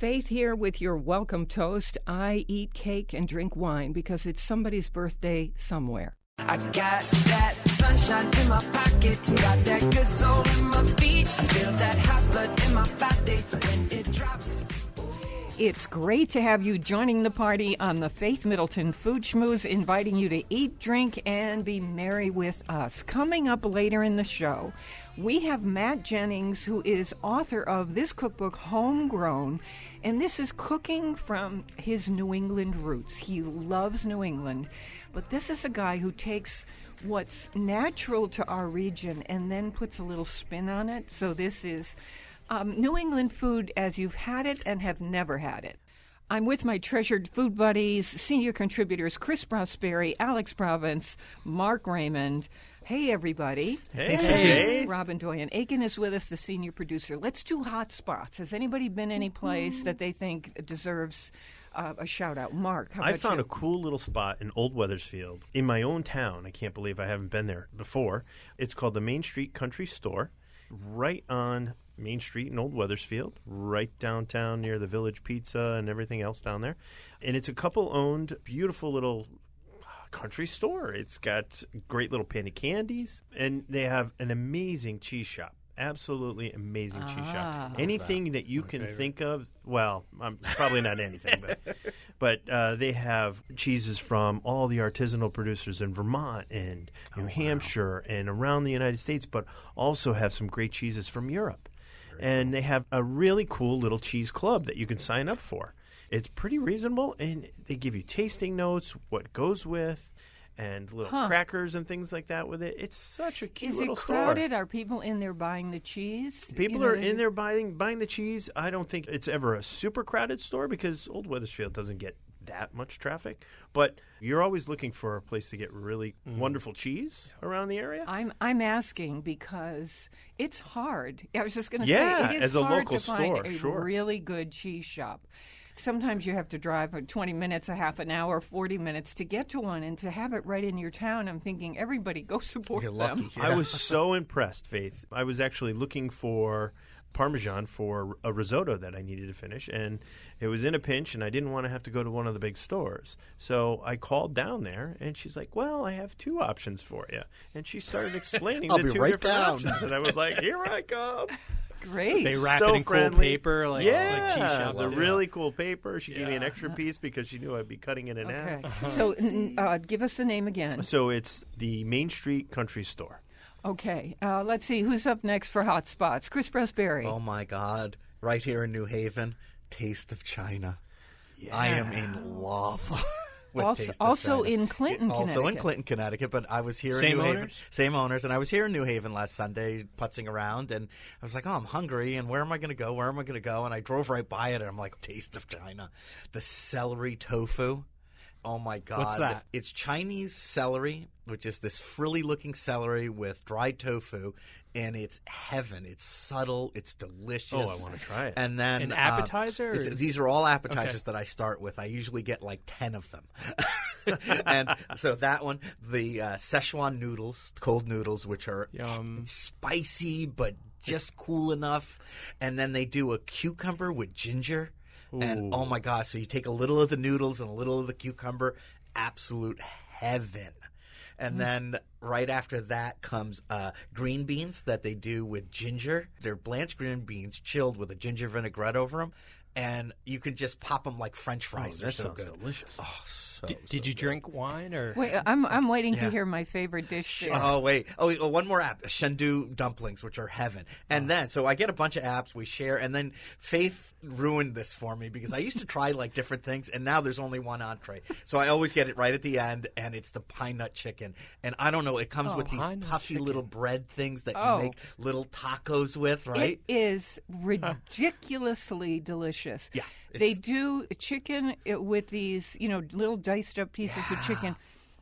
Faith here with your welcome toast. I eat cake and drink wine because it's somebody's birthday somewhere. I got that sunshine in my pocket, got that good soul in my feet. I feel that hot blood in my body when it drops. It's great to have you joining the party on the Faith Middleton Food Schmooze, inviting you to eat, drink, and be merry with us. Coming up later in the show, we have Matt Jennings, who is author of this cookbook, Homegrown, and this is cooking from his New England roots. He loves New England, but this is a guy who takes what's natural to our region and then puts a little spin on it. So this is New England food as you've had it and have never had it. I'm with my treasured food buddies, senior contributors Chris Prosperi, Alex Province, Mark Raymond. Hey, everybody. Hey. Robin Doyen-Aiken is with us, the senior producer. Let's do hot spots. Has anybody been any place that they think deserves a shout-out? Mark, how about I found you? a cool little spot in Old Weathersfield in my own town. I can't believe I haven't been there before. It's called the Main Street Country Store, right on Main Street in Old Weathersfield, right downtown near the Village Pizza and everything else down there. And it's a couple-owned, beautiful little country store. It's got great little pan of candies, and they have an amazing cheese shop. Absolutely amazing cheese shop. Anything that you can think of, well, probably not anything, but they have cheeses from all the artisanal producers in Vermont and New Hampshire and around the United States, but also have some great cheeses from Europe. And they have a really cool little cheese club that you can sign up for. It's pretty reasonable, and they give you tasting notes, what goes with, and little crackers and things like that with it. It's such a cute little store. Is it crowded? Are people in there buying the cheese? People are in there buying the cheese. I don't think it's ever a super crowded store because Old Weathersfield doesn't get that much traffic. But you're always looking for a place to get really wonderful cheese around the area. I'm asking because it's hard. I was just going to say, it is as a hard local to find store, a really good cheese shop. Sometimes you have to drive 20 minutes, a half an hour, 40 minutes to get to one, and to have it right in your town, I'm thinking, everybody go support them. Lucky, yeah. I was so impressed, Faith. I was actually looking for Parmesan for a risotto that I needed to finish, and it was in a pinch, and I didn't want to have to go to one of the big stores. So I called down there, and she's like, well, I have two options for you. And she started explaining the two different options, and I was like, here I come. Great. They wrap So it in friendly. cool paper, like cheese yeah, shops the do. really cool paper. She gave me an extra piece because she knew I'd be cutting it in half. Okay. So give us the name again. So it's the Main Street Country Store. Okay. Let's see. Who's up next for Hot Spots? Chris Prosperi. Oh, my God. Right here in New Haven, Taste of China. Yeah. I am in love with Taste of Also China. in Clinton, Connecticut. Also in Clinton, Connecticut, but I was here in Same New Haven. owners? Same owners. And I was here in New Haven last Sunday putzing around, and I was like, oh, I'm hungry, and where am I going to go? Where am I going to go? And I drove right by it, and I'm like, Taste of China. The celery tofu. Oh, my God. What's that? It's Chinese celery, which is this frilly-looking celery with dried tofu, and it's heaven. It's subtle. It's delicious. Oh, I want to try it. And then An appetizer? these are all appetizers that I start with. I usually get like 10 of them. And so that one, the Szechuan noodles, cold noodles, which are Yum. spicy but just cool enough. And then they do a cucumber with ginger. And oh my gosh, so you take a little of the noodles and a little of the cucumber, absolute heaven. And then right after that comes green beans that they do with ginger. They're blanched green beans chilled with a ginger vinaigrette over them. And you can just pop them like French fries. They're that so sounds good. delicious. Oh, so Did you drink wine or? Wait, I'm waiting to Yeah. hear my favorite dish there. Oh, wait. Oh, one more app. Shendu dumplings, which are heaven. And then, so I get a bunch of apps we share, and then Faith ruined this for me because I used to try like different things, and now there's only one entree. So I always get it right at the end, and it's the pine nut chicken. And I don't know, it comes with these pine nut puffy chicken. little bread things that Oh. you make little tacos with, right? It is ridiculously delicious. Yeah, They it's- do chicken with these, little diced up pieces of chicken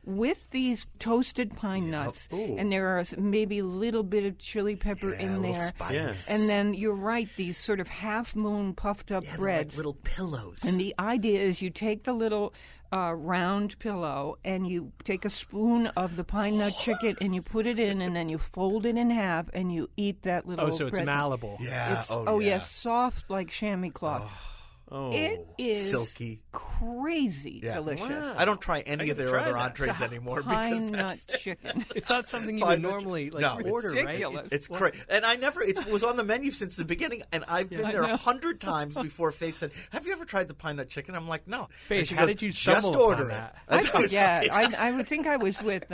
with these toasted pine nuts. Ooh. And there are maybe a little bit of chili pepper a in little there. spice. Yes. And then you're right, these sort of half moon puffed up Yeah, they're breads. like little pillows. And the idea is you take the little round pillow and you take a spoon of the pine nut chicken and you put it in and then you fold it in half and you eat that little Oh, so it's bread. malleable. yeah. It's, oh, yeah. yes, soft like chamois cloth. Oh, It is silky. crazy Yeah. delicious. Wow. I don't try any of can their try other that. entrees anymore Pine because nut that's chicken. It's not something you Fine, would but- normally No, it's order, ridiculous. right? it's crazy. And I never, it was on the menu since the beginning, and I've been I there know. 100 times before Faith said, "Have you ever tried the pine nut chicken?" I'm like, "No." Faith, And she how goes, did you just stumble order upon it? that? I That's what forget. saying. I would think I was with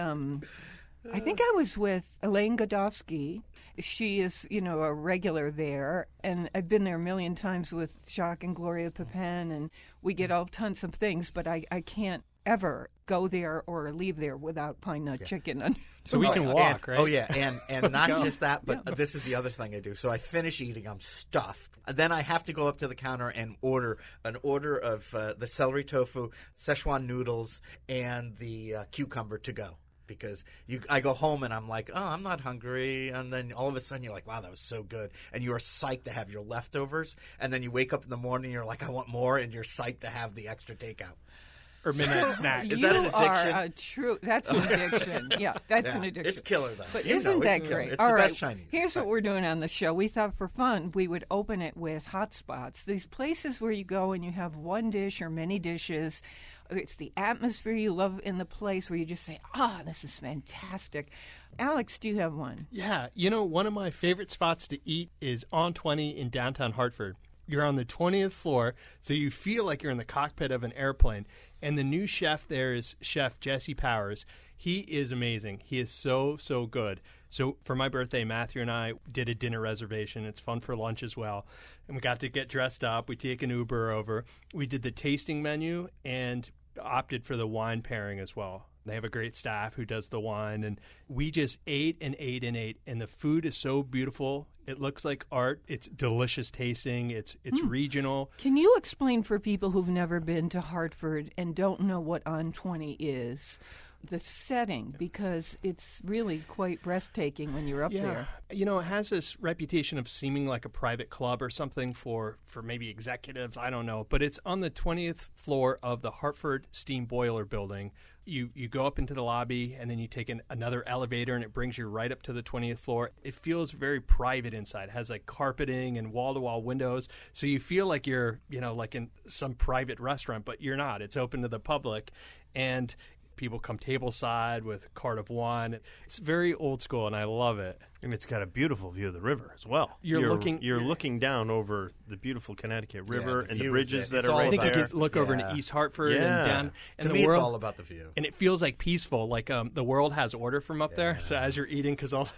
I think I was with Elaine Godofsky. She is, a regular there, and I've been there a million times with Jacques and Gloria Pepin, and we get all tons of things, but I can't ever go there or leave there without pine nut chicken. So we can walk, right? Oh yeah, and not go. just that, but this is the other thing I do. So I finish eating, I'm stuffed. Then I have to go up to the counter and order of the celery tofu, Szechuan noodles, and the cucumber to go. Because I go home and I'm like, oh, I'm not hungry. And then all of a sudden you're like, wow, that was so good. And you are psyched to have your leftovers. And then you wake up in the morning and you're like, I want more. And you're psyched to have the extra takeout. Or midnight snack. Is You that an addiction? are a true. That's an addiction. Yeah, that's an Yeah, addiction. it's killer, though. But You isn't know, it's that killer. great? It's All the right. best Chinese. Here's what Right. we're doing on the show. We thought for fun we would open it with hot spots. These places where you go and you have one dish or many dishes. It's the atmosphere you love in the place where you just say, this is fantastic. Alex, do you have one? Yeah, one of my favorite spots to eat is on 20 in downtown Hartford. You're on the 20th floor, so you feel like you're in the cockpit of an airplane. And the new chef there is Chef Jesse Powers. He is amazing. He is so, so good. So for my birthday, Matthew and I did a dinner reservation. It's fun for lunch as well. And we got to get dressed up. We take an Uber over. We did the tasting menu and opted for the wine pairing as well. They have a great staff who does the wine. And we just ate and ate and ate. And the food is so beautiful. It looks like art. It's delicious tasting. It's regional. Can you explain for people who've never been to Hartford and don't know what On 20 is, the setting, because it's really quite breathtaking when you're up there. It has this reputation of seeming like a private club or something for maybe executives. I don't know. But it's on the 20th floor of the Hartford Steam Boiler Building. You go up into the lobby, and then you take another elevator, and it brings you right up to the 20th floor. It feels very private inside. It has like carpeting and wall-to-wall windows. So you feel like you're, like in some private restaurant, but you're not. It's open to the public. And people come tableside with a cart of wine. It's very old school, and I love it. And it's got a beautiful view of the river as well. You're looking down over the beautiful Connecticut River the and the view is bridges it. that It's are all right I think there. you could look over Yeah. into East Hartford Yeah. and down. And To the me, world, it's all about the view. and it feels like peaceful, like the world has order from up there. So as you're eating, because all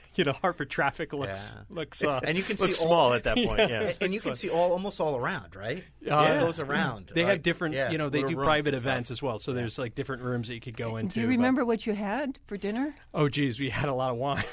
Hartford traffic looks And you can Looks see small at that point, yeah. And you can see almost all around, right? Yeah. It goes around. They right? have different, Yeah, they little do rooms private and stuff. events as well. So there's like different rooms that you could go into. Do you but- remember what you had for dinner? Oh, geez, we had a lot of wine.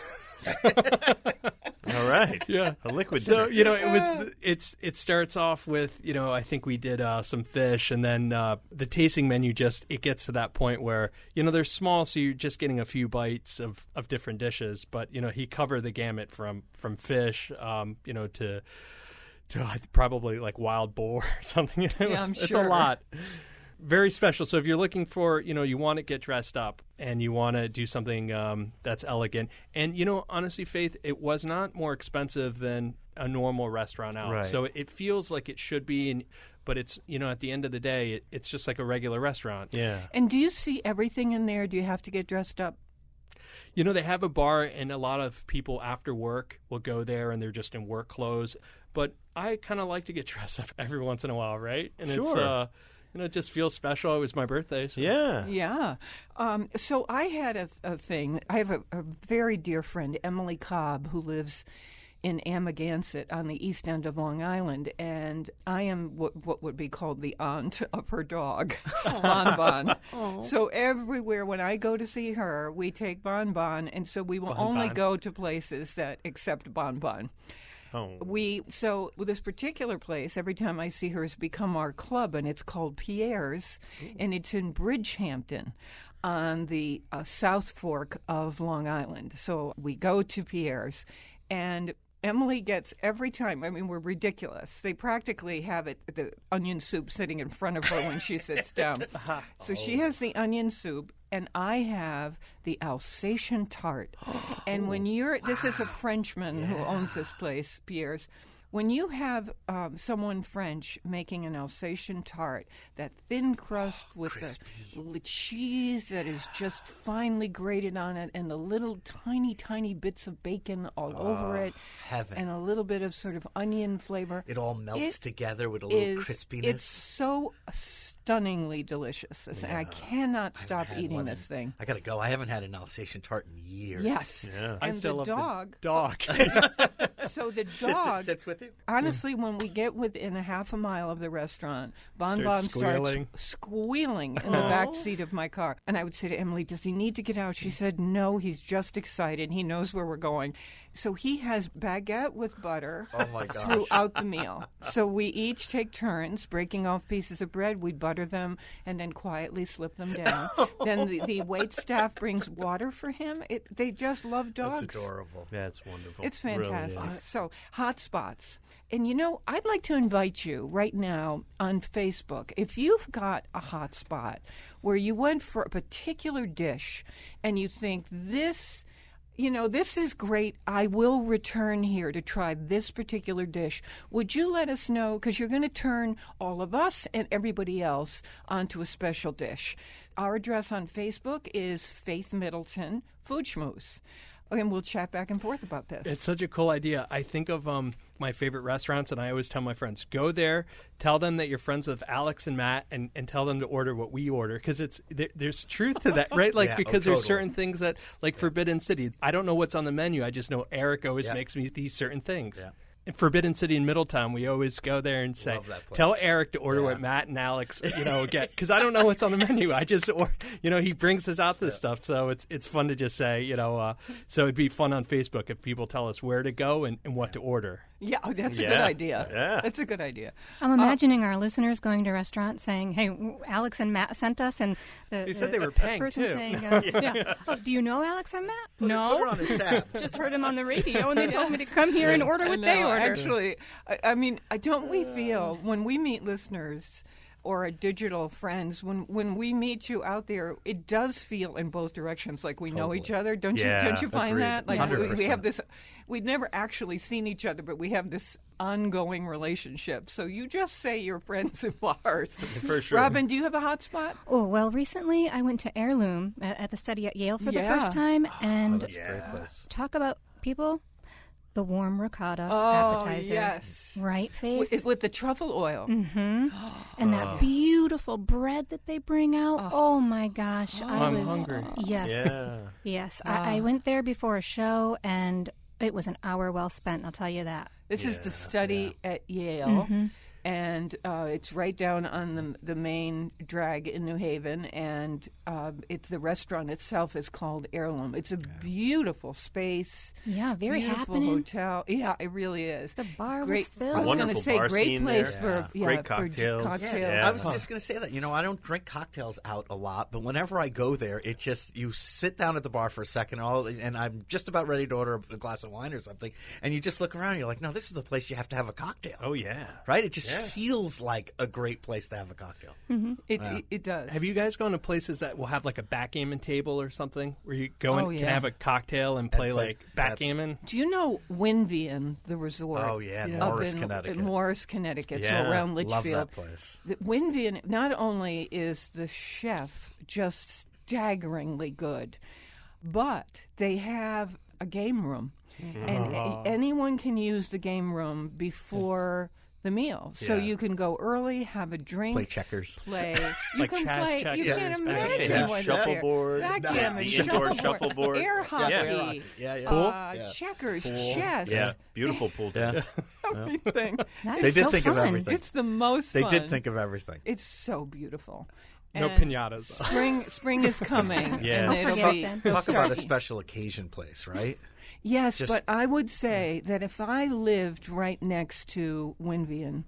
All right. Yeah. A liquid So dinner. it starts off with I think we did some fish, and then the tasting menu it gets to that point where they're small, so you're just getting a few bites of different dishes. But he covered the gamut from fish, to probably like wild boar or something. I'm It's a sure. lot. Very special. So if you're looking for, you want to get dressed up and you want to do something that's elegant. And, honestly, Faith, it was not more expensive than a normal restaurant out. Right. So it feels like it should be, but it's, at the end of the day, it's just like a regular restaurant. Yeah. And do you see everything in there? Do you have to get dressed up? They have a bar, and a lot of people after work will go there, and they're just in work clothes. But I kind of like to get dressed up every once in a while, right? And Sure. it just feels special. It was my birthday. So. Yeah. Yeah. So I had a thing. I have a very dear friend, Emily Cobb, who lives in Amagansett on the east end of Long Island, and I am what would be called the aunt of her dog, Bon Bon. So everywhere when I go to see her, we take Bon Bon, and so we will Bon only Bon. go to places that accept Bon Bon. Oh. So with this particular place, every time I see her, it's become our club, and it's called Pierre's, and it's in Bridgehampton on the South Fork of Long Island. So we go to Pierre's, and Emily gets every time. I mean, we're ridiculous. They practically have the onion soup sitting in front of her when she sits down. So she has the onion soup, and I have the Alsatian tart. And when this is a Frenchman who owns this place, Pierre's. When you have someone French making an Alsatian tart, that thin crust with the cheese that is just finely grated on it and the little tiny, tiny bits of bacon all over it, heaven. and a little bit of sort of onion flavor. It all melts together with a little crispiness. It's so stunningly delicious. I cannot stop eating this thing. I gotta go. I haven't had an Alsatian tart in years. Yes. Yeah. And I still the love dog. the dog. So the dog sits with you. Honestly, when we get within a half a mile of the restaurant, Bon Starts Bon squealing. starts squealing in the back seat of my car. And I would say to Emily, does he need to get out? She said, no, he's just excited. He knows where we're going. So he has baguette with butter throughout the meal. So we each take turns breaking off pieces of bread. We butter them and then quietly slip them down. Then the wait staff brings water for him. They just love dogs. That's adorable. That's wonderful. It's Really fantastic. is. So, hot spots. And I'd like to invite you right now on Facebook. If you've got a hot spot where you went for a particular dish and you think this is great, I will return here to try this particular dish, would you let us know? Because you're going to turn all of us and everybody else onto a special dish. Our address on Facebook is Faith Middleton Food Schmooze. And we'll chat back and forth about this. It's such a cool idea. I think of my favorite restaurants, and I always tell my friends, go there, tell them that you're friends with Alex and Matt, and tell them to order what we order. Because there's truth to that, right? Like, because there's certain things that, like Forbidden City, I don't know what's on the menu. I just know Eric always makes me these certain things. Yeah. In Forbidden City in Middletown, we always go there and say, tell Eric to order what Matt and Alex, get. Because I don't know what's on the menu. I just, he brings us out this stuff. So it's fun to just say, so it'd be fun on Facebook if people tell us where to go and what to order. Yeah, that's a good idea. Yeah. That's a good idea. I'm imagining our listeners going to restaurants saying, hey, Alex and Matt sent us, and They said they were paying, person too. saying, oh, do you know Alex and Matt? Put her on his tab. Just heard him on the radio, and they told me to come here and order what they ordered. Actually, I mean, don't we feel when we meet listeners or digital friends, when we meet you out there, it does feel in both directions like we know each other. Don't you find agreed. that? Like 100%. we have this. We've never actually seen each other, but we have this ongoing relationship. So you just say you're friends of ours. For sure. Robin, do you have a hot spot? Oh, well, recently I went to Heirloom at the study at Yale for the first time, and That's a great place. talk about people, the warm ricotta Oh, appetizer. yes. Right, Faith? With the truffle oil. And that beautiful bread that they bring out. Oh, my gosh. I'm hungry. Yes. Yeah. Yes. I went there before a show, and it was an hour well spent, I'll tell you that. This is the study at Yale, and it's right down on the main drag in New Haven, and it's the restaurant itself is called Heirloom. It's a beautiful space. Yeah, very beautiful happening. hotel. Yeah, it really is. The bar Great, was filled. I was going to Wonderful say bar great scene place there. for Great for cocktails. cocktails. Yeah. I was just going to say that. I don't drink cocktails out a lot, but whenever I go there, it just, you sit down at the bar for a second, and I'm just about ready to order a glass of wine or something, and you just look around and you're like, no, this is the place you have to have a cocktail. Oh, yeah. Right? It just feels like a great place to have a cocktail. It does. Have you guys gone to places that will have like a backgammon table or something where you go and Oh, can yeah. have a cocktail and play play like backgammon? Do you know Winvian, the resort? Oh, yeah, up Morris, in Connecticut. Morris, Connecticut, Yeah, so around Love Litchfield. that place. The Winvian, not only is the chef just staggeringly good, but they have a game room. And anyone can use the game room before the meal. So Yeah. you can go early, have a drink. Play checkers. Play. You Like can Chaz play. checkers, You can't backgammon, imagine what's there. shuffleboard, Backgammon, the indoor shuffleboard, shuffleboard. air hockey, Yeah, yeah. Pool? checkers, chess. Yeah. Beautiful pool table. Everything. That They is did so think fun. of everything. It's the most They fun. did think of everything. It's so beautiful. No And pinatas, though. Spring is coming. Yeah. and I'll it'll forget be, then. it'll Talk about start- a special occasion place, right? Yes, Just- but I would say that if I lived right next to Winvian,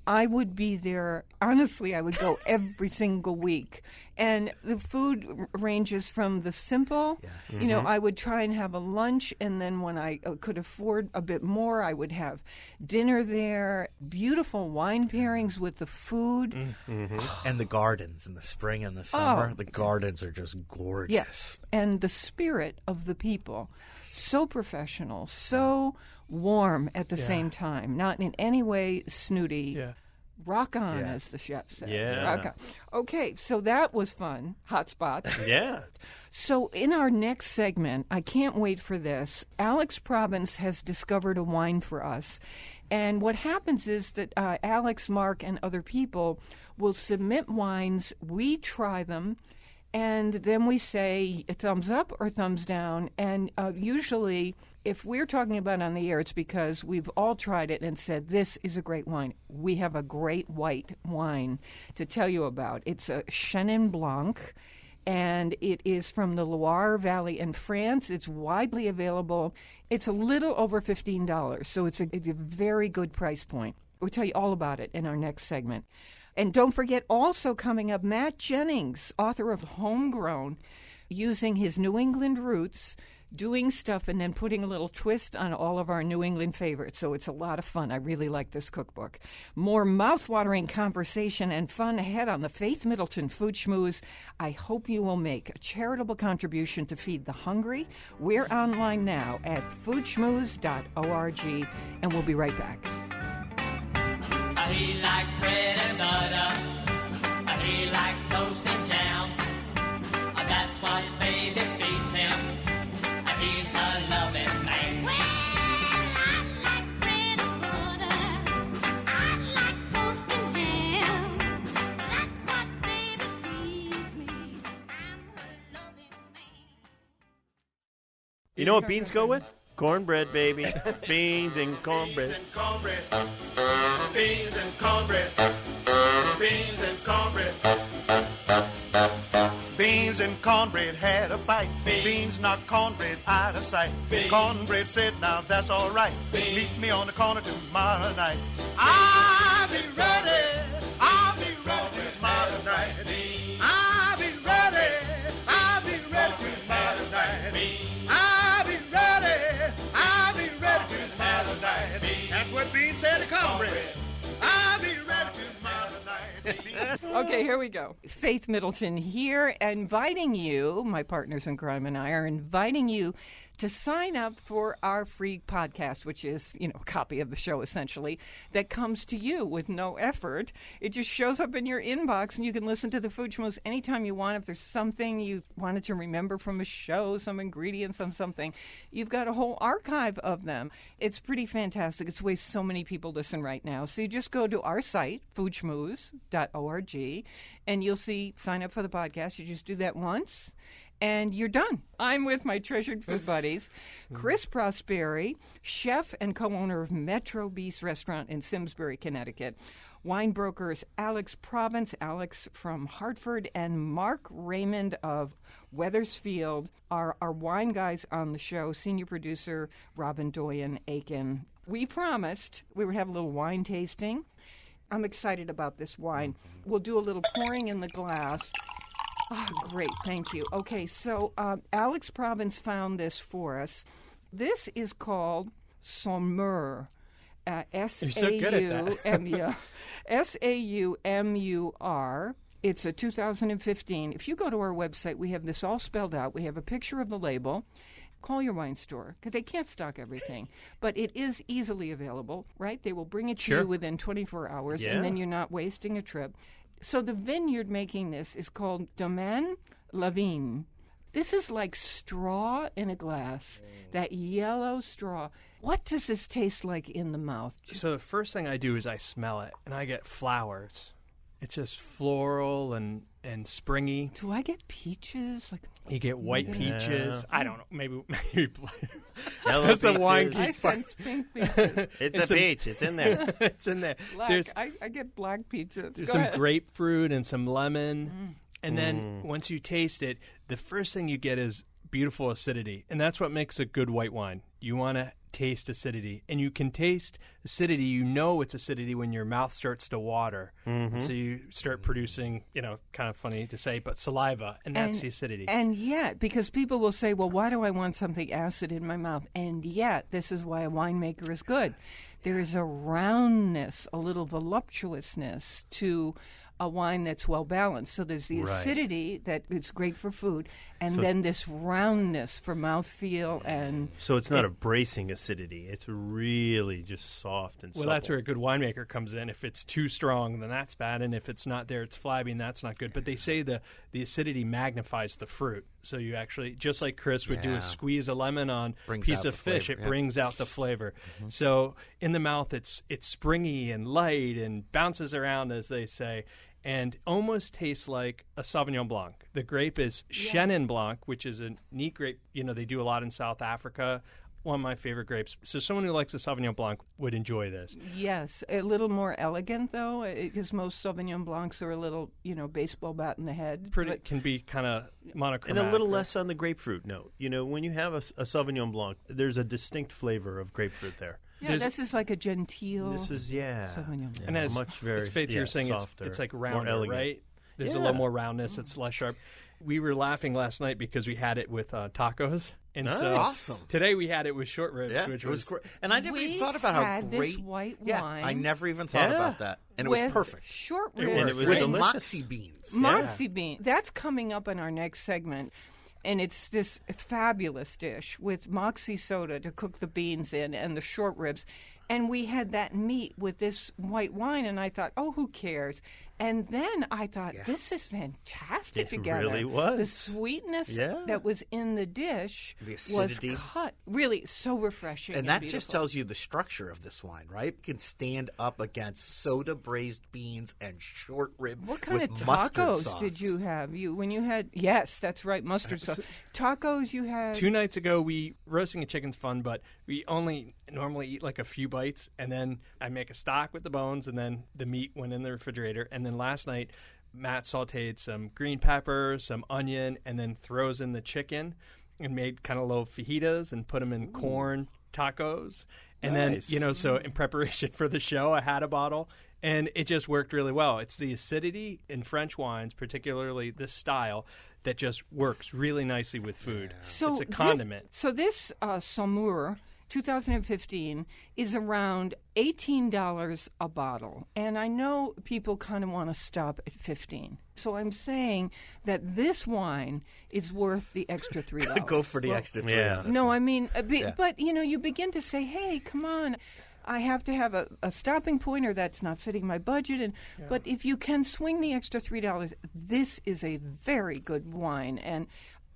I would be there. Honestly, I would go every single week. And the food ranges from the simple. Yes. You know, I would try and have a lunch, and then when I could afford a bit more, I would have dinner there. Beautiful wine pairings with the food. And the gardens in the spring and the summer. The gardens are just gorgeous. Yes, and the spirit of the people, so professional, so warm at the same time, not in any way snooty. Yeah. Rock on, Yeah. as the chef says. Yeah. Rock on. Okay, so that was fun. Hot spots. Yeah. So in our next segment, I can't wait for this. Alex Province has discovered a wine for us. And what happens is that Alex, Mark, and other people will submit wines. We try them. And then we say a thumbs up or thumbs down. And usually, if we're talking about it on the air, it's because we've all tried it and said, this is a great wine. We have a great white wine to tell you about. It's a Chenin Blanc, and it is from the Loire Valley in France. It's widely available. It's a little over $15, so it's a very good price point. We'll tell you all about it in our next segment. And don't forget, also coming up, Matt Jennings, author of Homegrown, using his New England roots, doing stuff and then putting a little twist on all of our New England favorites. So it's a lot of fun. I really like this cookbook. More mouth-watering conversation and fun ahead on the Faith Middleton Food Schmooze. I hope you will make a charitable contribution to feed the hungry. We're online now at foodschmooze.org, and we'll be right back. He likes bread and butter. He likes toast and jam. That's what his baby feeds him. He's a loving man. Well, I like bread and butter. I like toast and jam. That's what baby feeds me. I'm a loving man. You know what beans go with? Cornbread, baby. Beans and cornbread. Beans and cornbread. Beans and cornbread. Beans and cornbread. Beans and cornbread had a fight. Beans knocked cornbread out of sight. Cornbread said, now that's all right. Meet me on the corner tomorrow night. I'll be ready. I'll be ready tomorrow night. I'll be ready. I'll be ready tomorrow night. I'll be ready. I'll be ready tomorrow night. That's what Beans said to cornbread. I'll be ready tomorrow night. Okay, here we go. Faith Middleton here, inviting you, my partners in crime and I are inviting you to sign up for our free podcast, which is, a copy of the show essentially, that comes to you with no effort. It just shows up in your inbox, and you can listen to the Food Schmooze anytime you want. If there's something you wanted to remember from a show, some ingredients, something, you've got a whole archive of them. It's pretty fantastic. It's the way so many people listen right now. So you just go to our site, foodschmooze.org, and you'll see sign up for the podcast. You just do that once, and you're done. I'm with my treasured food buddies, Chris Prosperi, chef and co-owner of Metro Beast Restaurant in Simsbury, Connecticut. Wine brokers Alex Province, Alex from Hartford, and Mark Raymond of Weathersfield are our wine guys on the show, senior producer Robin Doyen-Aiken. We promised we would have a little wine tasting. I'm excited about this wine. We'll do a little pouring in the glass. Oh, great. Thank you. Okay, so Alex Province found this for us. This is called Saumur. You're so good at that. S-A-U-M-U-R. It's a 2015. If you go to our website, we have this all spelled out. We have a picture of the label. Call your wine store, because they can't stock everything. But it is easily available, right? They will bring it to you within 24 hours, and then you're not wasting a trip. So the vineyard making this is called Domaine Lavigne. This is like straw in a glass, that yellow straw. What does this taste like in the mouth? So the first thing I do is I smell it, and I get flowers. It's just floral and springy. Do I get peaches? You get white peaches. I don't know. Maybe Yellow that's a wine peaches. I geek. sense pink peaches. It's a peach. It's in there. It's in there. Black. I get black peaches. There's Go some ahead. grapefruit and some lemon. And then once you taste it, the first thing you get is beautiful acidity. And that's what makes a good white wine. You want to taste acidity. And you can taste acidity. You know it's acidity when your mouth starts to water. And so you start producing, kind of funny to say, but saliva. And that's the acidity. And yet, because people will say, well, why do I want something acid in my mouth? And yet, this is why a winemaker is good. There is a roundness, a little voluptuousness to a wine that's well balanced. So there's the acidity that it's great for food, and then this roundness for mouthfeel. And So it's not a bracing acidity. It's really just soft and Well, supple. that's where a good winemaker comes in. If it's too strong, then that's bad, and if it's not there, it's flabby, and that's not good. But they say the acidity magnifies the fruit. So you actually, just like Chris would do Yeah. a squeeze of lemon on Brings piece out of the fish, flavor, it yeah. brings out the flavor. So in the mouth, it's springy and light and bounces around, as they say, and almost tastes like a Sauvignon Blanc. The grape is Chenin Blanc, which is a neat grape. You know, they do a lot in South Africa. One of my favorite grapes. So someone who likes a Sauvignon Blanc would enjoy this. yes, a little more elegant, though, because most Sauvignon Blancs are a little, baseball bat in the head. Pretty but- can be kind of monochromatic. And a little right? less on the grapefruit note. You know, when you have a Sauvignon Blanc, there's a distinct flavor of grapefruit there. yeah, there's- this is like a genteel This is, Sauvignon Blanc. And as, much very as Faith, you were saying, softer, it's like more rounder, elegant. right? There's a Yeah. little more roundness. It's less sharp. We were laughing last night because we had it with tacos. And so Awesome. today we had it with short ribs, Yeah, which it was great. And I never We even thought about how had this great white Yeah, wine I never even thought Yeah. about that, and it with was perfect. short It ribs. And it was With delicious. moxie beans. Moxie bean. That's coming up in our next segment. And it's this fabulous dish with moxie soda to cook the beans in and the short ribs. And we had that meat with this white wine, and I thought, oh, who cares? And then I thought, this is fantastic It together. really was. The sweetness Yeah. that was in the dish The was acidity. cut. Really so refreshing. And that just beautiful. tells you the structure of this wine, right? It can stand up against soda braised beans and short rib What kind with of mustard tacos sauce. did you have? When you had, yes, that's right, mustard sauce. Tacos you had. 2 nights ago, roasting a chicken's fun, but we only normally eat like a few bites, and then I make a stock with the bones, and then the meat went in the refrigerator. And then last night, Matt sauteed some green pepper, some onion, and then throws in the chicken and made kind of little fajitas and put them in corn tacos. And Nice. then, so in preparation for the show, I had a bottle, and it just worked really well. It's the acidity in French wines, particularly this style, that just works really nicely with food. So it's a condiment. This Saumur 2015 is around $18 a bottle. And I know people kind of want to stop at 15. So I'm saying that this wine is worth the extra $3. Go for the extra three. yeah. on this No, one. I mean, Yeah. but you begin to say, hey, come on. I have to have a stopping point, or that's not fitting my budget. But if you can swing the extra $3, this is a very good wine. And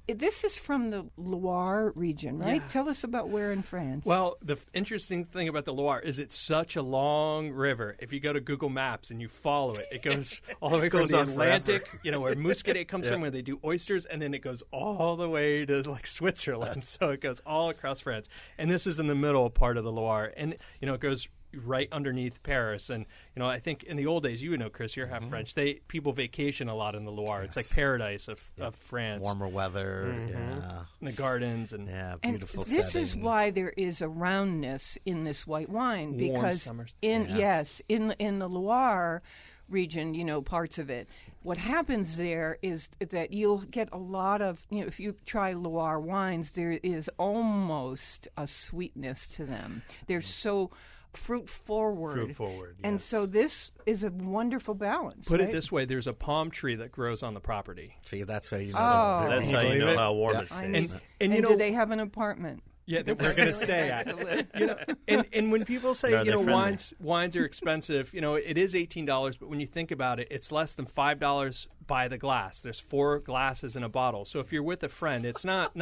this is from the Loire region, right? Yeah. Tell us about where in France. Well, the interesting thing about the Loire is it's such a long river. If you go to Google Maps and you follow it, it goes all the way from Goes the on Atlantic, where Muscadet comes from, where they do oysters, and then it goes all the way to like Switzerland. So it goes all across France. And this is in the middle part of the Loire. And, it goes right underneath Paris. And, I think in the old days, you would know, Chris, you're half French, people vacation a lot in the Loire. It's like paradise of France. Warmer weather, yeah. And the gardens and Yeah, and beautiful this setting. is why there is a roundness in this white wine, Warm because summers. in the Loire region, parts of it, what happens there is that you'll get a lot of, if you try Loire wines, there is almost a sweetness to them. They're so fruit forward. Fruit forward, And yes. so this is a wonderful balance. Put right? it this way, there's a palm tree that grows on the property. See, that's how you know. Oh. that That's Can you how you believe know it? how warm Yeah. it I stays. know. And do they have an apartment? Yeah, that we're going to stay at. And when people say, Are they friendly? wines are expensive, it is $18, but when you think about it, it's less than $5 by the glass. There's 4 glasses in a bottle. So if you're with a friend, it's not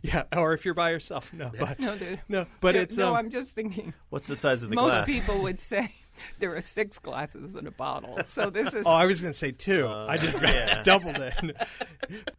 yeah, or if you're by yourself, no. But, but it's I'm just thinking. What's the size of the Most glass? people would say there are 6 glasses in a bottle. So this is. Oh, I was going to say 2. I just doubled it.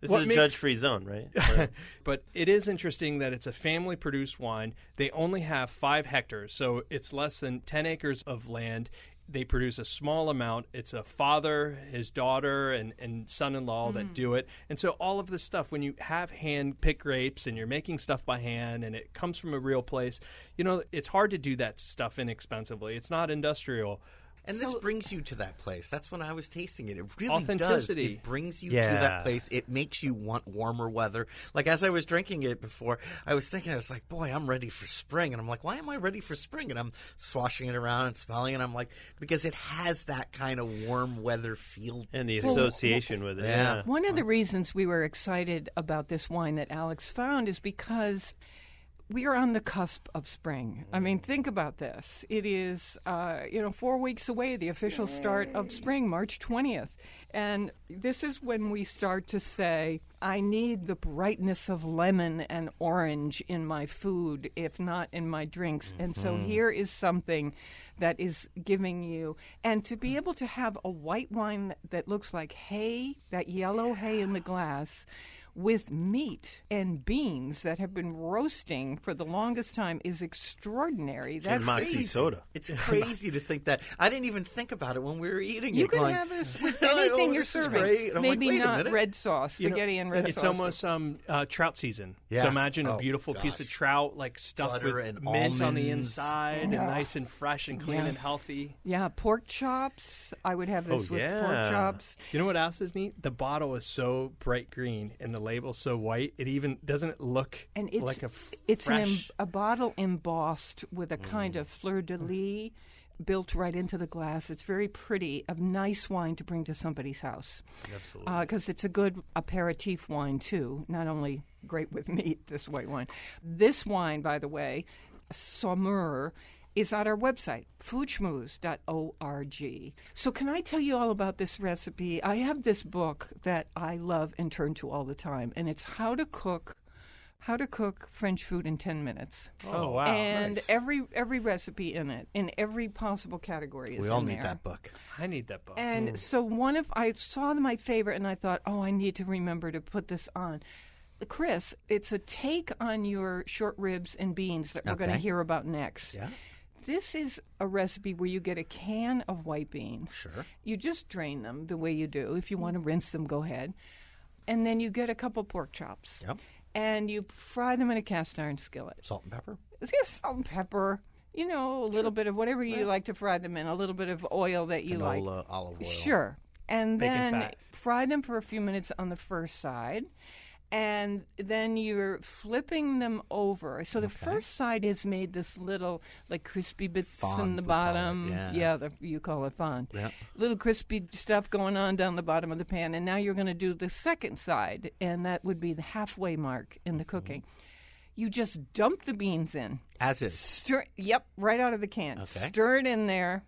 This What is a makes- judge-free zone, right? But it is interesting that it's a family-produced wine. They only have 5 hectares, so it's less than 10 acres of land. They produce a small amount. It's a father, his daughter, and son-in-law that do it. And so all of this stuff, when you have hand-picked grapes and you're making stuff by hand and it comes from a real place, it's hard to do that stuff inexpensively. It's not industrial. And this brings you to that place. That's when I was tasting it. It really Authenticity. does. It brings you Yeah. to that place. It makes you want warmer weather. Like, as I was drinking it before, I was thinking, I was like, boy, I'm ready for spring. And I'm like, why am I ready for spring? And I'm swashing it around and smelling it. And I'm like, because it has that kind of warm weather feel. And the association with it. Yeah. One of the reasons we were excited about this wine that Alex found is because we are on the cusp of spring. I mean, think about this. It is, 4 weeks away, the official start of spring, March 20th. And this is when we start to say, I need the brightness of lemon and orange in my food, if not in my drinks. And so here is something that is giving you, and to be able to have a white wine that looks like hay, that yellow hay in the glass, with meat and beans that have been roasting for the longest time is extraordinary. And Moxie soda. It's crazy to think that. I didn't even think about it when we were eating You it. can going, have this with "Oh, anything you're this is serving. great." And I'm like, Maybe "Wait a not minute." red sauce, You know, spaghetti and red sauce. It's almost trout season. Yeah. So imagine a Oh, beautiful piece of gosh. trout, like stuffed Butter with and mint on the almonds. inside, and nice and fresh and clean and healthy. Yeah, pork chops. I would have this Oh, with yeah. pork chops. You know what else is neat? The bottle is so bright green and the label so white. It even doesn't look And it's like it's fresh. a bottle embossed with a kind of fleur de lis built right into the glass. It's very pretty, a nice wine to bring to somebody's house. Absolutely. Because it's a good aperitif wine, too. Not only great with meat, this white wine. This wine, by the way, Saumur, is at our website, foodschmooze.org. So can I tell you all about this recipe? I have this book that I love and turn to all the time, and it's How to Cook French Food in 10 Minutes. Oh, wow. And nice. every recipe in it, in every possible category is We all in need there. that book. I need that book. And so I saw my favorite, and I thought, I need to remember to put this on. Chris, it's a take on your short ribs and beans that we're going to Okay. hear about next. Yeah. This is a recipe where you get a can of white beans. Sure. You just drain them the way you do. If you want to rinse them, go ahead. And then you get a couple pork chops. Yep. And you fry them in a cast iron skillet. Salt and pepper. Just salt and pepper. A little bit of whatever you like to fry them in. A little bit of oil that you like. Canola, olive oil. Sure. And Bacon then fat. fry them for a few minutes on the first side. And then you're flipping them over. So the first side is made this little, like, crispy bits Fond, in the we call it, bottom. yeah. You call it fond. Yeah. Little crispy stuff going on down the bottom of the pan. And now you're going to do the second side, and that would be the halfway mark in the cooking. You just dump the beans in. As is. Stir, right out of the can. Okay. Stir it in there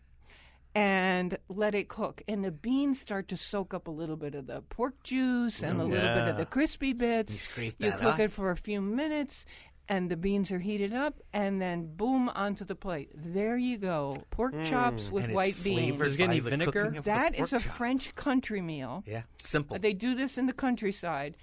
and let it cook. And the beans start to soak up a little bit of the pork juice and a little bit of the crispy bits. You scrape You that cook up. it for a few minutes, and the beans are heated up, and then boom, onto the plate. There you go. Pork chops with And it's white beans. flavored Does it get by any the vinegar? cooking of the That pork is a chop. French country meal. Yeah. Simple. They do this in the countryside.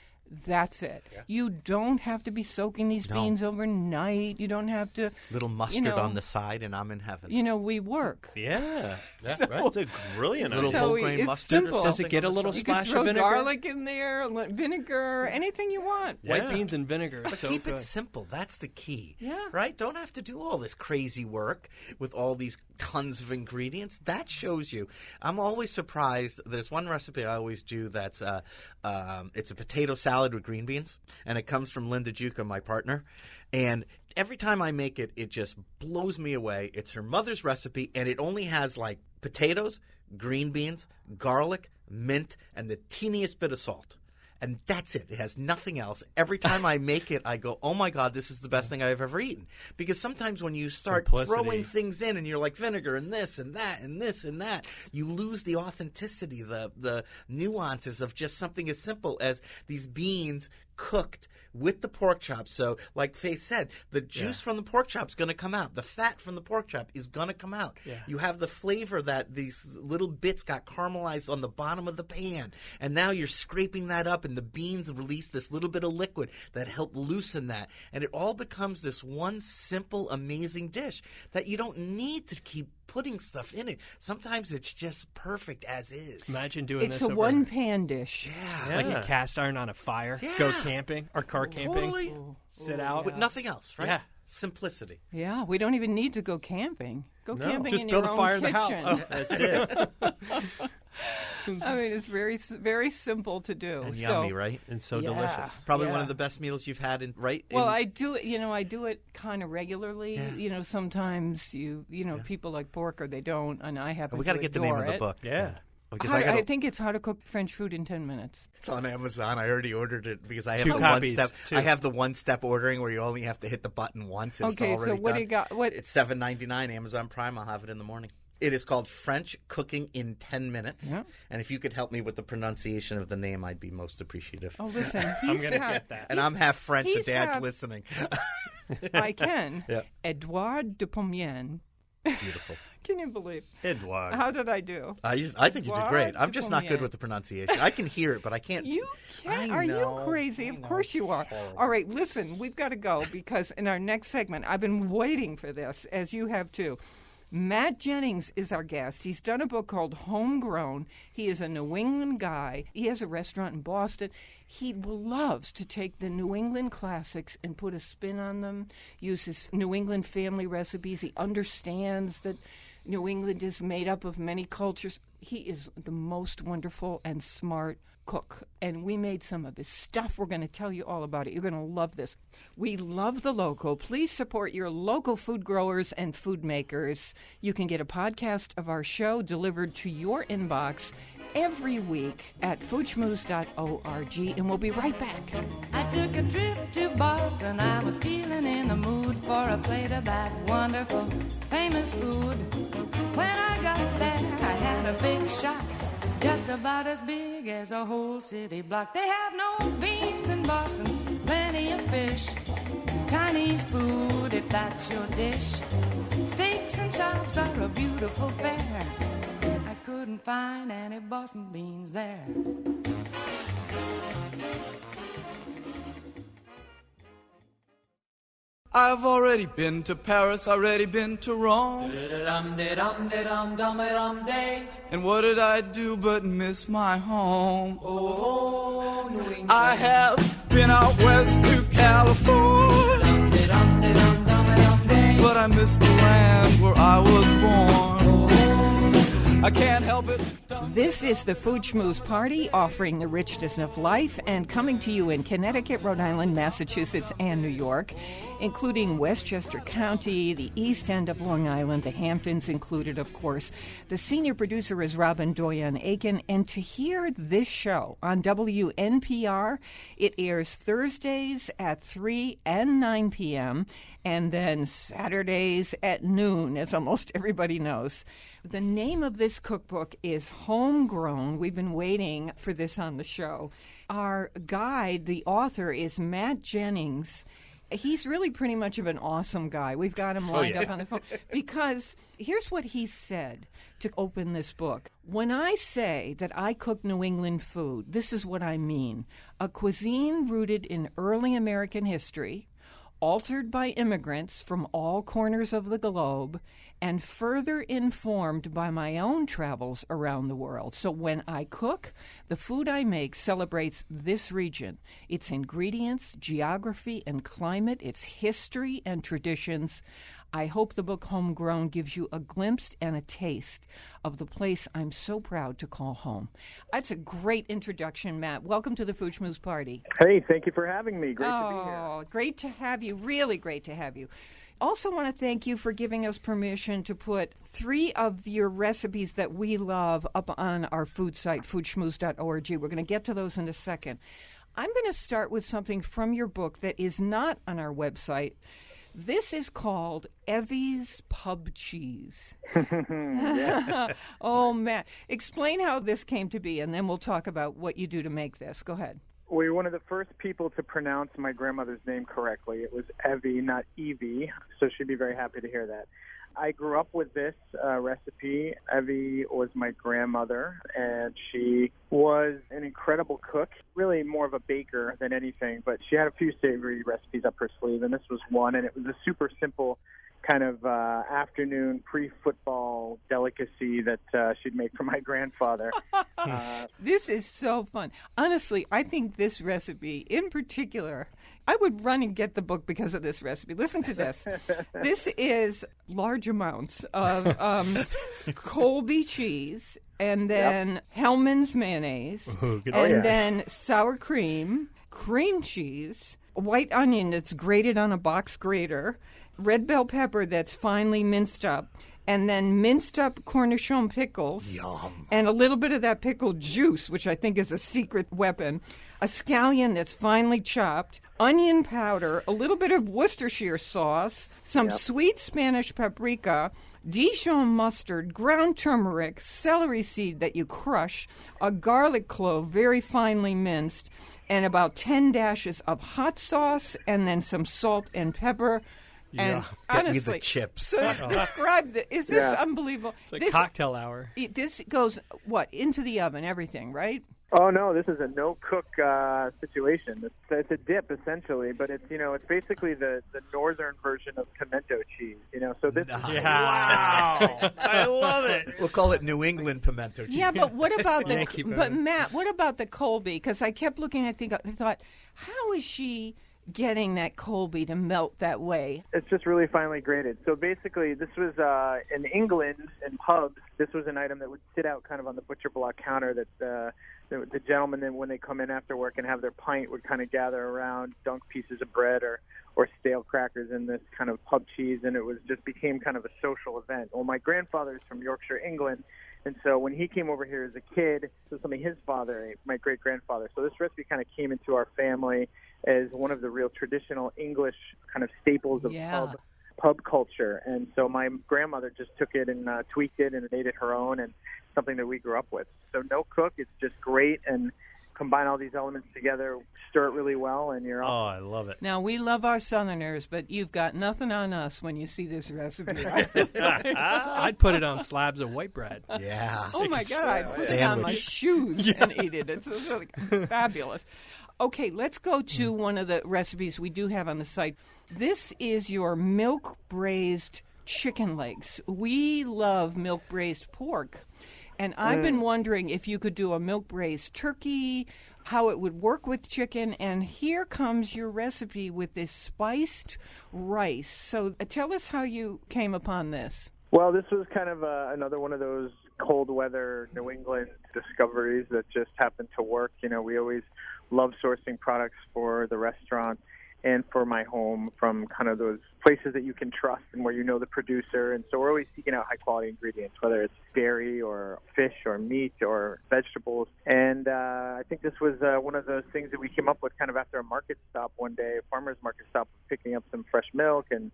That's it. You don't have to be soaking these No. beans overnight. You don't have to. Little mustard know, on the side, and I'm in heaven. We work. Yeah. Right. It's a brilliant Little idea. So whole grain it's mustard simple. or Does something it get on a the little side. You can splash throw of vinegar? garlic in there, vinegar, anything you want. Yeah. White beans and vinegar. But so keep good. it simple. That's the key. Yeah. Right? Don't have to do all this crazy work with all these tons of ingredients. That shows you. I'm always surprised. There's one recipe I always do that's it's a potato salad with green beans, and it comes from Linda Juca, my partner. And every time I make it, it just blows me away. It's her mother's recipe, and it only has like potatoes, green beans, garlic, mint, and the teeniest bit of salt. And that's it. It has nothing else. Every time I make it, I go, oh, my God, this is the best thing I've ever eaten. Because sometimes when you start Simplicity. throwing things in and you're like vinegar and this and that and this and that, you lose the authenticity, the nuances of just something as simple as these beans cooked with the pork chop. So, like Faith said, the juice from the pork chop is going to come out. The fat from the pork chop is going to come out. Yeah. You have the flavor that these little bits got caramelized on the bottom of the pan. And now you're scraping that up, and the beans release this little bit of liquid that help loosen that. And it all becomes this one simple, amazing dish that you don't need to keep putting stuff in it. Sometimes it's just perfect as is. Imagine doing It's this a over one-pan dish. Yeah. like a cast iron on a fire. Go camping or car camping. Totally. Sit out. With nothing else, right? Yeah. Simplicity. Yeah, we don't even need to go camping. Go No. camping Just in build your a own fire in the house. kitchen. Oh. That's it. I mean, it's very, very simple to do. And So- yummy, right? And so Yeah. delicious. Probably one Yeah. of the best meals you've had right? Well, in- I do it. I do it kind of regularly. Yeah. Sometimes people like pork or they don't, and I happen we got to to get the name adore of the it. book. Yeah. Because I think it's How to Cook French Food in 10 Minutes. it's on Amazon. I already ordered it because I have 2 the copies, one step. too. I have the one-step ordering where you only have to hit the button once. And Okay, it's so already what done. do you got? What? It's $7.99 Amazon Prime. I'll have it in the morning. It is called French Cooking in 10 Minutes. Yeah. And if you could help me with the pronunciation of the name, I'd be most appreciative. Oh, listen, I'm going to get that. And I'm half French, so he's Dad's half- listening. I can. Yeah. Edouard de Pomienne. Beautiful. Can you believe? Edouard. How did I do? I think you did great. I'm just not good Edouard. with the pronunciation. I can hear it, but I can't. You can? I Are know. you crazy? I Of know. course you are. Horrible. All right, listen, we've got to go because in our next segment, I've been waiting for this, as you have too. Matt Jennings is our guest. He's done a book called Homegrown. He is a New England guy. He has a restaurant in Boston. He loves to take the New England classics and put a spin on them, use his New England family recipes. He understands that New England is made up of many cultures. He is the most wonderful and smart cook, and we made some of his stuff. We're going to tell you all about it. You're going to love this. We love the local. Please support your local food growers and food makers. You can get a podcast of our show delivered to your inbox every week at foodschmooze.org, and we'll be right back. I took a trip to Boston. I was feeling in the mood for a plate of that wonderful, famous food. When I got there, I had a big shock, just about as big as a whole city block. They have no beans in Boston, plenty of fish, Chinese food if that's your dish. Steaks and chops are a beautiful fare. I couldn't find any Boston beans there. I've already been to Paris, already been to Rome. And what did I do but miss my home? Oh, New England. I have been out west to California, but I missed the land where I was born. I can't help it. This is the Food Schmooze Party, offering the richness of life and coming to you in Connecticut, Rhode Island, Massachusetts, and New York, including Westchester County, the East End of Long Island, the Hamptons included, of course. The senior producer is Robin Doyen-Aiken, and to hear this show on WNPR, it airs Thursdays at 3 and 9 p.m., and then Saturdays at noon, as almost everybody knows. The name of this cookbook is Homegrown. We've been waiting for this on the show. Our guide, the author, is Matt Jennings. He's really pretty much of an awesome guy. We've got him lined up on the phone. Because here's what he said to open this book. When I say that I cook New England food, this is what I mean. A cuisine rooted in early American history, altered by immigrants from all corners of the globe, and further informed by my own travels around the world. So when I cook, the food I make celebrates this region, its ingredients, geography, and climate, its history and traditions. I hope the book Homegrown gives you a glimpse and a taste of the place I'm so proud to call home. That's a great introduction, Matt. Welcome to the Food Schmooze Party. Hey, thank you for having me. Great to be here. Oh, great to have you. Really great to have you. Also want to thank you for giving us permission to put 3 of your recipes that we love up on our food site, foodschmooze.org. We're going to get to those in a second. I'm going to start with something from your book that is not on our website. This is called Evie's Pub Cheese. Oh, Matt. Explain how this came to be, and then we'll talk about what you do to make this. Go ahead. We were one of the first people to pronounce my grandmother's name correctly. It was Evie, not Evie, so she'd be very happy to hear that. I grew up with this recipe. Evie was my grandmother, and she was an incredible cook, really more of a baker than anything, but she had a few savory recipes up her sleeve, and this was one, and it was a super simple kind of afternoon pre-football delicacy that she'd make for my grandfather. This is so fun. Honestly, I think this recipe in particular, I would run and get the book because of this recipe. Listen to this. This is large amounts of Colby cheese and then Hellman's mayonnaise and then sour cream cheese, white onion that's grated on a box grater, red bell pepper that's finely minced up, and then minced up Cornichon pickles. Yum. And a little bit of that pickle juice, which I think is a secret weapon, a scallion that's finely chopped, onion powder, a little bit of Worcestershire sauce, some sweet Spanish paprika, Dijon mustard, ground turmeric, celery seed that you crush, a garlic clove very finely minced, and about 10 dashes of hot sauce, and then some salt and pepper. And Get me honestly, the chips. so describe this. Is this unbelievable? It's like cocktail hour. This goes, into the oven, everything, right? Oh no, this is a no-cook situation. It's a dip essentially, but it's it's basically the northern version of pimento cheese. So this. Nice. Wow. I love it. We'll call it New England pimento cheese. Yeah, but what about Thank you, but Bevan. Matt, what about the Colby? Because I kept looking, I thought, how is she getting that Colby to melt that way? It's just really finely grated. So basically, this was in England in pubs. This was an item that would sit out kind of on the butcher block counter that the gentlemen, then when they come in after work and have their pint, would kind of gather around, dunk pieces of bread or stale crackers in this kind of pub cheese, and it just became kind of a social event. Well, my grandfather's from Yorkshire, England, and so when he came over here as a kid, this was something his father, my great-grandfather. So this recipe kind of came into our family as one of the real traditional English kind of staples of pub culture. And so my grandmother just took it and tweaked it and made it her own, and something that we grew up with. So no cook, it's just great, and combine all these elements together, stir it really well, and you're off. Oh, I love it. Now, we love our Southerners, but you've got nothing on us when you see this recipe. I'd put it on slabs of white bread. Yeah. Oh, my God, I'd put it on my Sandwich. shoes and eat it. It's really fabulous. Okay, let's go to one of the recipes we do have on the site. This is your milk braised chicken legs. We love milk braised pork. And I've been wondering if you could do a milk braised turkey, how it would work with chicken. And here comes your recipe with this spiced rice. So tell us how you came upon this. Well, this was kind of another one of those cold weather New England discoveries that just happened to work. We always love sourcing products for the restaurant and for my home from kind of those places that you can trust and where you know the producer. And so we're always seeking out high-quality ingredients, whether it's dairy or fish or meat or vegetables. And I think this was one of those things that we came up with kind of after a market stop one day, a farmer's market stop, picking up some fresh milk and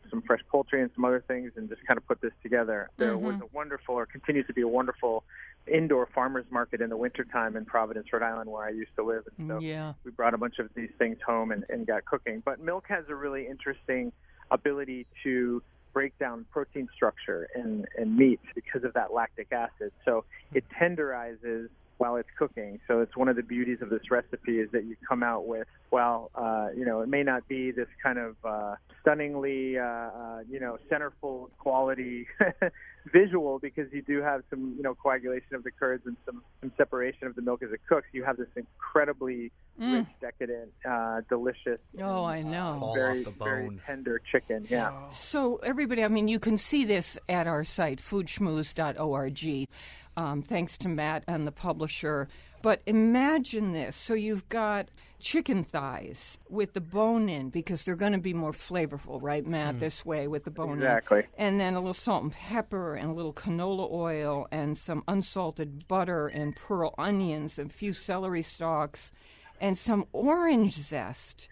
some fresh poultry and some other things, and just kind of put this together. There was a wonderful, or continues to be a wonderful, indoor farmers market in the wintertime in Providence, Rhode Island, where I used to live. And so we brought a bunch of these things home and got cooking. But milk has a really interesting ability to break down protein structure in meat because of that lactic acid. So it tenderizes while it's cooking. So it's one of the beauties of this recipe is that you come out with, it may not be this kind of stunningly, centerfold quality visual, because you do have some, coagulation of the curds and some separation of the milk as it cooks. You have this incredibly rich, decadent, delicious, Oh, I know. Fall very, off the very bone. tender chicken. Yeah. So, everybody, you can see this at our site, foodschmooze.org. Thanks to Matt and the publisher. But imagine this. So you've got chicken thighs with the bone in, because they're going to be more flavorful, right, Matt, this way with the bone Exactly. in. And then a little salt and pepper and a little canola oil and some unsalted butter and pearl onions and a few celery stalks and some orange zest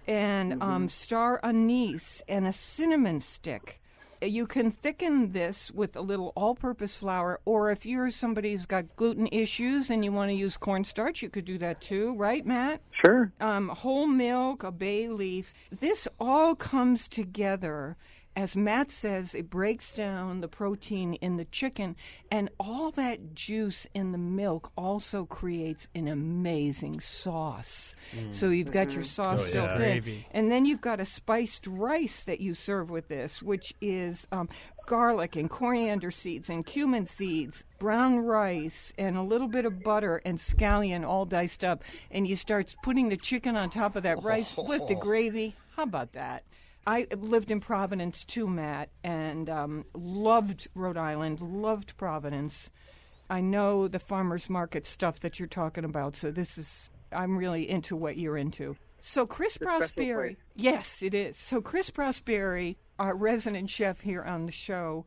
and star anise and a cinnamon stick. You can thicken this with a little all-purpose flour, or if you're somebody who's got gluten issues and you want to use cornstarch, you could do that too, right, Matt? Sure. Whole milk, a bay leaf. This all comes together as Matt says, it breaks down the protein in the chicken, and all that juice in the milk also creates an amazing sauce. So you've got your sauce Oh, built yeah. in. Gravy. And then you've got a spiced rice that you serve with this, which is garlic and coriander seeds and cumin seeds, brown rice, and a little bit of butter and scallion all diced up. And you start putting the chicken on top of that rice with the gravy. How about that? I lived in Providence too, Matt, and loved Rhode Island, loved Providence. I know the farmers market stuff that you're talking about, so I'm really into what you're into. So Chris Prosperi, yes, it is. So Chris Prosperi, our resident chef here on the show,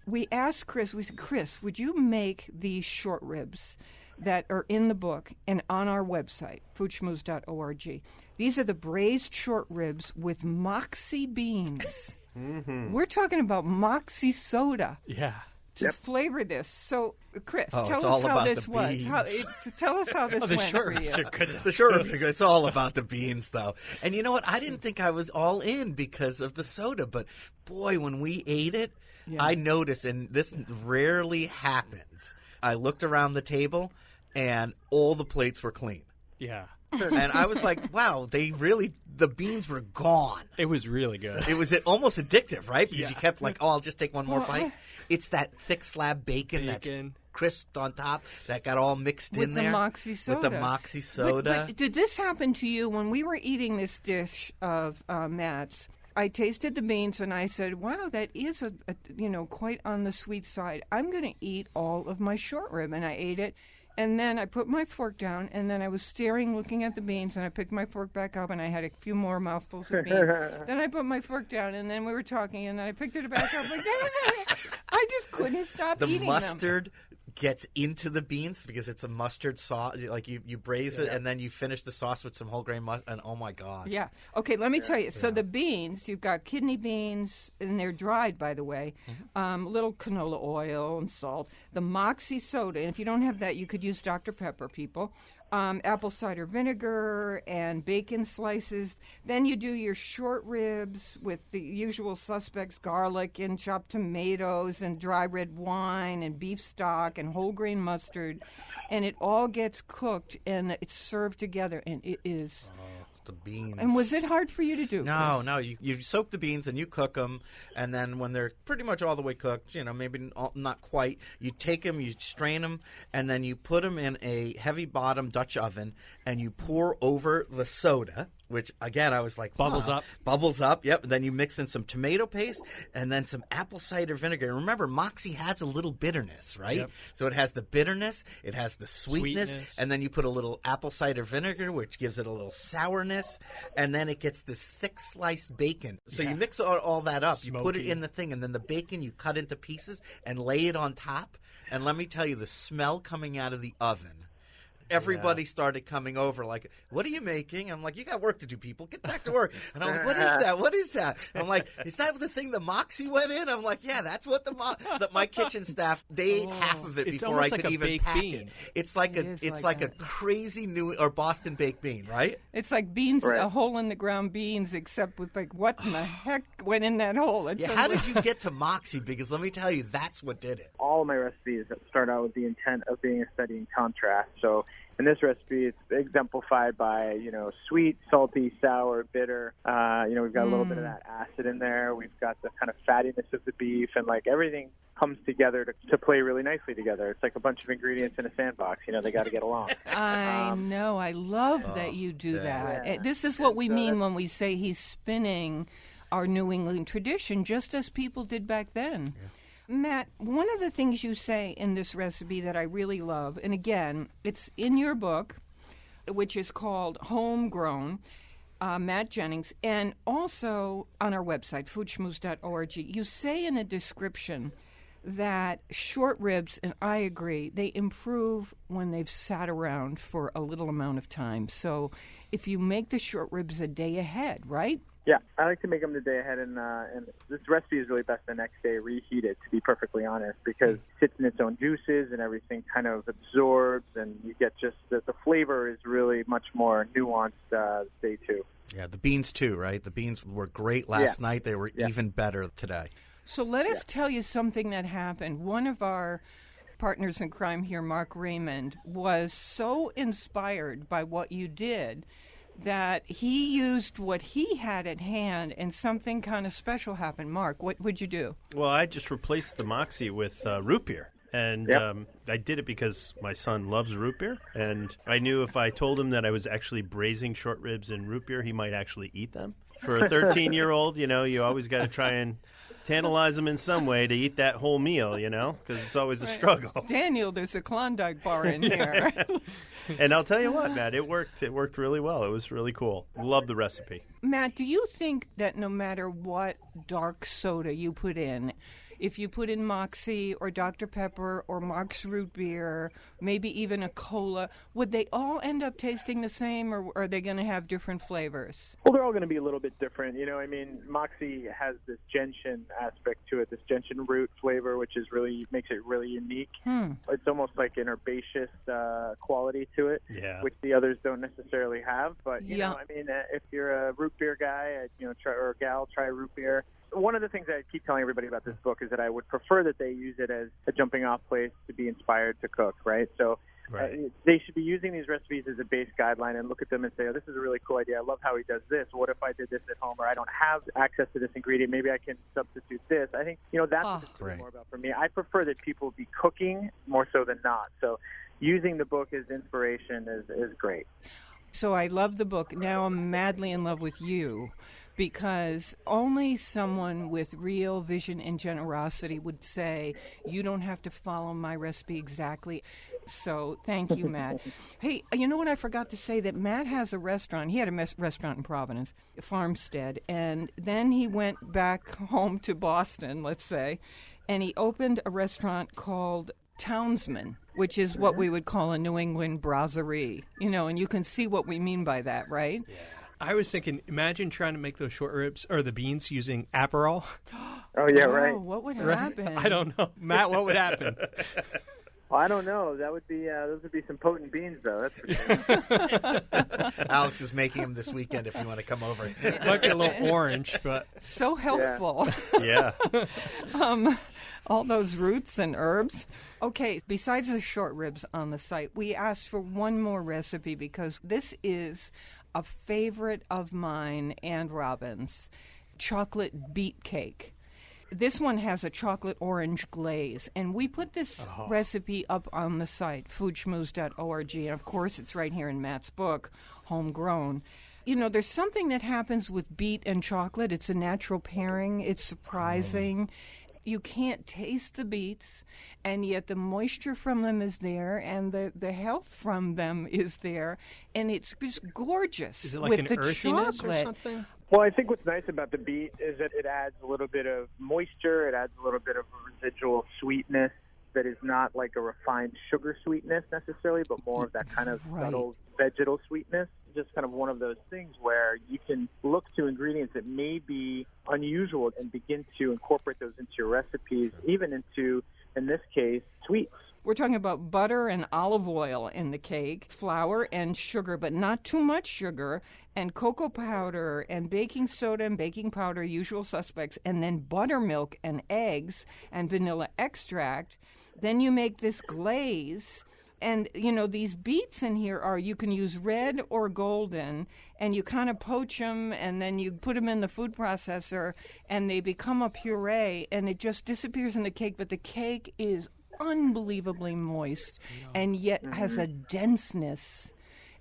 we asked Chris, we said, Chris, would you make these short ribs that are in the book and on our website, foodschmooze.org? These are the braised short ribs with moxie beans. We're talking about moxie soda Yeah. to flavor this. So, Chris, Oh, tell it's us all how about this the was. beans. Tell us how this The went short for ribs you. are good. The short ribs are good. It's all about the beans, though. And you know what? I didn't think I was all in because of the soda, but boy, when we ate it, I noticed, and this rarely happens. I looked around the table, and all the plates were clean. Yeah. And I was like, wow, the beans were gone. It was really good. It was almost addictive, right? Because you Yeah. kept like, oh, I'll just take one more bite. It's that thick slab bacon that's Bacon. crisped on top that got all mixed With in the there. moxie soda. With the moxie soda. But did this happen to you when we were eating this dish of Matt's? I tasted the beans and I said, wow, that is a quite on the sweet side. I'm going to eat all of my short rib. And I ate it. And then I put my fork down, and then I was staring, looking at the beans, and I picked my fork back up, and I had a few more mouthfuls of beans. Then I put my fork down, and then we were talking, and then I picked it back up. Like, I just couldn't stop The eating mustard gets into the beans because it's a mustard sauce. Like you braise it, and then you finish the sauce with some whole grain mustard, and oh my God. Yeah. Okay, let me tell you. So the beans, you've got kidney beans, and they're dried, by the way. Little canola oil and salt. The moxie soda, and if you don't have that, you could use Dr. Pepper, people. Apple cider vinegar and bacon slices. Then you do your short ribs with the usual suspects, garlic and chopped tomatoes and dry red wine and beef stock and whole grain mustard. And it all gets cooked and it's served together, and it is... The beans. And was it hard for you to do? No, Chris? no. You soak the beans and you cook them, and then when they're pretty much all the way cooked, maybe not quite, you take them, you strain them, and then you put them in a heavy bottom Dutch oven, and you pour over the soda, which again I was like Bubbles up. Bubbles up. Yep. And then you mix in some tomato paste and then some apple cider vinegar. And remember, moxie has a little bitterness, right? Yep. So it has the bitterness, it has the sweetness, Sweetness. and then you put a little apple cider vinegar, which gives it a little sourness, and then it gets this thick sliced bacon. So you mix all that up, you put it Smoky. in the thing, and then the bacon you cut into pieces and lay it on top. And let me tell you, the smell coming out of the oven. Everybody started coming over like, what are you making? I'm like, you got work to do, people. Get back to work. And I'm like, what is that? What is that? I'm like, is that the thing the moxie went in? I'm like, yeah, that's what my kitchen staff, they ate half of it It's before I almost could like a even baked pack bean. it. It's like is like like a crazy New or Boston baked bean, right? It's like beans, Right. a hole in the ground beans, except with like, what in the heck went in that hole? It's Yeah, how did you get to moxie? Because let me tell you, that's what did it. All of my recipes start out with the intent of being a study in contrast. So in this recipe, it's exemplified by, sweet, salty, sour, bitter. We've got a little bit of that acid in there. We've got the kind of fattiness of the beef, and like everything comes together to play really nicely together. It's like a bunch of ingredients in a sandbox. They got to get along. I know. I love that you do that. Yeah. This is what we mean when we say he's spinning our New England tradition, just as people did back then. Yeah. Matt, one of the things you say in this recipe that I really love, and again, it's in your book, which is called Homegrown, Matt Jennings, and also on our website, foodschmooze.org, you say in the description that short ribs, and I agree, they improve when they've sat around for a little amount of time. So if you make the short ribs a day ahead, right? Yeah, I like to make them the day ahead, and this recipe is really best the next day reheated, to be perfectly honest, because it sits in its own juices and everything kind of absorbs, and you get just the flavor is really much more nuanced day two. Yeah, the beans too, right? The beans were great last night. They were even better today. So let us tell you something that happened. One of our partners in crime here, Mark Raymond, was so inspired by what you did that he used what he had at hand, and something kind of special happened. Mark, what would you do? Well, I just replaced the Moxie with root beer. And I did it because my son loves root beer, and I knew if I told him that I was actually braising short ribs in root beer, he might actually eat them. For a 13-year-old, you always got to try and tantalize them in some way to eat that whole meal, because it's always a struggle. Daniel, there's a Klondike bar in here. And I'll tell you what, Matt, it worked. It worked really well. It was really cool. Love the recipe. Matt, do you think that no matter what dark soda you put in, if you put in Moxie or Dr. Pepper or Mark's root beer, maybe even a cola, would they all end up tasting the same, or are they going to have different flavors? Well, they're all going to be a little bit different. Moxie has this gentian aspect to it, this gentian root flavor, which is makes it really unique. It's almost like an herbaceous quality to it, which the others don't necessarily have. But, if you're a root beer guy, or a gal, try root beer. One of the things I keep telling everybody about this book is that I would prefer that they use it as a jumping-off place to be inspired to cook, right? So they should be using these recipes as a base guideline and look at them and say, oh, this is a really cool idea. I love how he does this. What if I did this at home, or I don't have access to this ingredient? Maybe I can substitute this. I think, that's what it's really more about for me. I prefer that people be cooking more so than not. So using the book as inspiration is great. So I love the book. Now I'm madly in love with you, because only someone with real vision and generosity would say, you don't have to follow my recipe exactly. So thank you, Matt. Hey, you know what I forgot to say? That Matt has a restaurant. He had a restaurant in Providence, Farmstead, and then he went back home to Boston, let's say, and he opened a restaurant called Townsman, which is what we would call a New England brasserie, and you can see what we mean by that, right? Yeah. I was thinking, imagine trying to make those short ribs or the beans using Aperol. Oh, yeah, right. What would happen? I don't know. Matt, what would happen? Well, I don't know. That would be those would be some potent beans, though. That's for sure. Alex is making them this weekend if you want to come over. It might be a little orange, but so healthful. Yeah. All those roots and herbs. Okay, besides the short ribs on the site, we asked for one more recipe because this is a favorite of mine and Robin's, chocolate beet cake. This one has a chocolate orange glaze, and we put this recipe up on the site, foodschmooze.org, and of course it's right here in Matt's book, Homegrown. There's something that happens with beet and chocolate. It's a natural pairing. It's surprising. You can't taste the beets, and yet the moisture from them is there, and the health from them is there, and it's just gorgeous. Is it like with an the earthiness chocolate. or something? Well, I think what's nice about the beet is that it adds a little bit of moisture. It adds a little bit of residual sweetness that is not like a refined sugar sweetness necessarily, but more of that kind of subtle vegetal sweetness. Just kind of one of those things where you can look to ingredients that may be unusual and begin to incorporate those into your recipes, even into, in this case, sweets. We're talking about butter and olive oil in the cake, flour and sugar, but not too much sugar, and cocoa powder and baking soda and baking powder, usual suspects, and then buttermilk and eggs and vanilla extract. Then you make this glaze. And, these beets in here you can use red or golden, and you kind of poach them, and then you put them in the food processor, and they become a puree, and it just disappears in the cake. But the cake is unbelievably moist and yet has a denseness.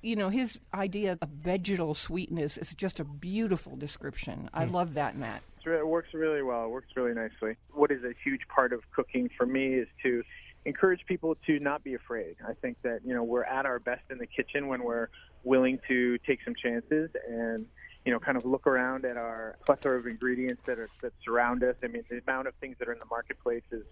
His idea of vegetal sweetness is just a beautiful description. I love that, Matt. It works really well. It works really nicely. What is a huge part of cooking for me is to encourage people to not be afraid. I think that, we're at our best in the kitchen when we're willing to take some chances and, kind of look around at our plethora of ingredients that surround us. I mean, the amount of things that are in the marketplace is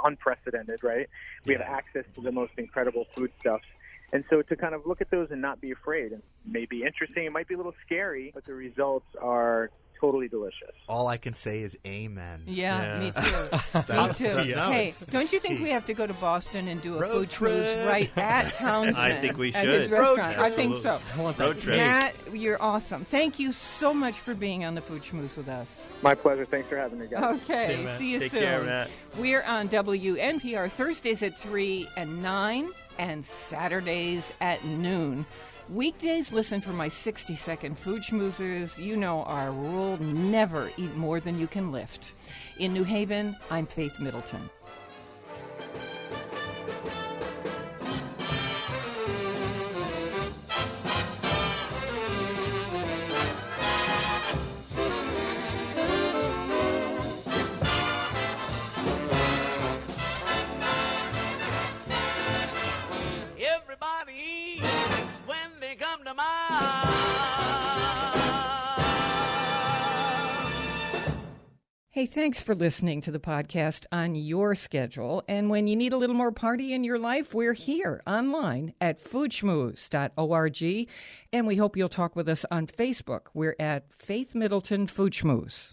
unprecedented, right? We have access to the most incredible foodstuffs. And so to kind of look at those and not be afraid, and it may be interesting, it might be a little scary, but the results are totally delicious. All I can say is amen. Yeah, me too. That's- Me too. no, Hey, it's don't you think key. we have to go to Boston and do a Road food cruise trip. right at Townsend? I think we At his should. restaurant. Road I think trip. so. I want Road that trip. Matt, you're awesome. Thank you so much for being on the Food Schmooze with us. My pleasure. Thanks for having me, guys. Okay, See you, Matt. see you Take soon. care, Matt. We're on WNPR Thursdays at 3 and 9 and Saturdays at noon. Weekdays, listen for my 60-second food schmoozers. You know our rule, never eat more than you can lift. In New Haven, I'm Faith Middleton. Everybody eats when they come to mind. Hey, thanks for listening to the podcast on your schedule. And when you need a little more party in your life, we're here online at foodschmooze.org. And we hope you'll talk with us on Facebook. We're at Faith Middleton Food Schmooze.